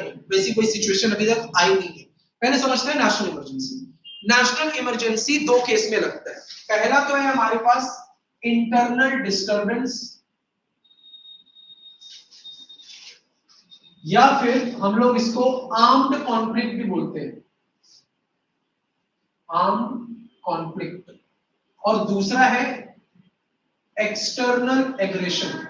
नहीं, वैसी कोई सिचुएशन अभी तक आई नहीं है। पहले समझते हैं नेशनल इमरजेंसी। नेशनल इमरजेंसी दो केस में लगता है। पहला तो है हमारे पास इंटरनल डिस्टर्बेंस, या फिर हम लोग इसको आर्म्ड कॉन्फ्लिक्ट भी बोलते हैं, आर्म्ड कॉन्फ्लिक्ट। और दूसरा है एक्सटर्नल एग्रेशन।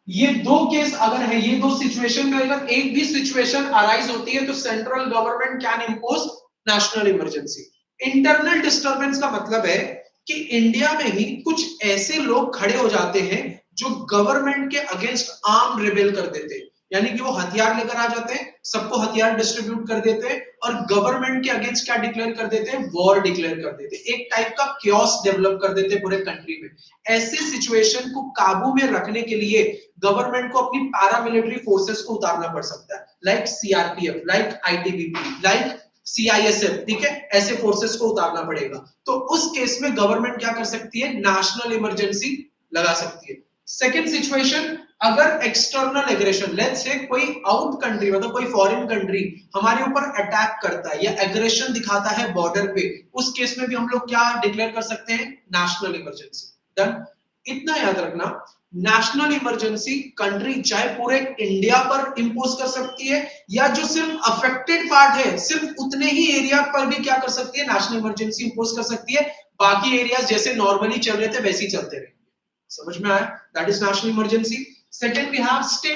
ये दो केस अगर है, ये दो सिचुएशन में अगर एक भी सिचुएशन अराइज होती है तो central government can impose national emergency. Internal disturbance का मतलब है कि इंडिया में ही कुछ ऐसे लोग खड़े हो जाते हैं जो गवर्नमेंट के अगेंस्ट आर्म रिबेल कर देते हैं, यानी कि वो हथियार लेकर आ जाते हैं, सबको हथियार डिस्ट्रीब्यूट कर देते हैं और गवर्नमेंट के अगेंस्ट क्या डिक्लेयर कर देते हैं, वॉर डिक्लेयर कर देते हैं, एक टाइप का क्योस डेवलप कर देते हैं पूरे कंट्री में। ऐसे सिचुएशन को काबू में रखने के लिए गवर्नमेंट को अपनी पैरामिलिट्री फोर्सेस को उतारना पड़ सकता है, like CRPF, like ITBP, like CISF, ठीक है, ऐसे फोर्सेस को उतारना पड़ेगा। तो उस केस में गवर्नमेंट क्या कर सकती है, नेशनल इमरजेंसी लगा सकती है। सेकेंड सिचुएशन, अगर एक्सटर्नल एग्रेशन, लेट्स से कोई आउट कंट्री मतलब कोई फॉरेन कंट्री हमारे ऊपर अटैक करता है या एग्रेशन दिखाता है बॉर्डर पे, उस केस में भी हम लोग क्या डिक्लेयर कर सकते हैं, नेशनल इमरजेंसी। डन। इतना याद रखना, नेशनल इमरजेंसी कंट्री चाहे पूरे इंडिया पर इंपोज कर सकती है या जो सिर्फ अफेक्टेड पार्ट है सिर्फ उतने ही एरिया पर भी क्या कर सकती है, नेशनल इमरजेंसी इंपोज कर सकती है। बाकी एरियाज जैसे नॉर्मली चल रहे थे वैसे ही चलते रहेंगे। समझ में आया? That is national emergency. Second we have state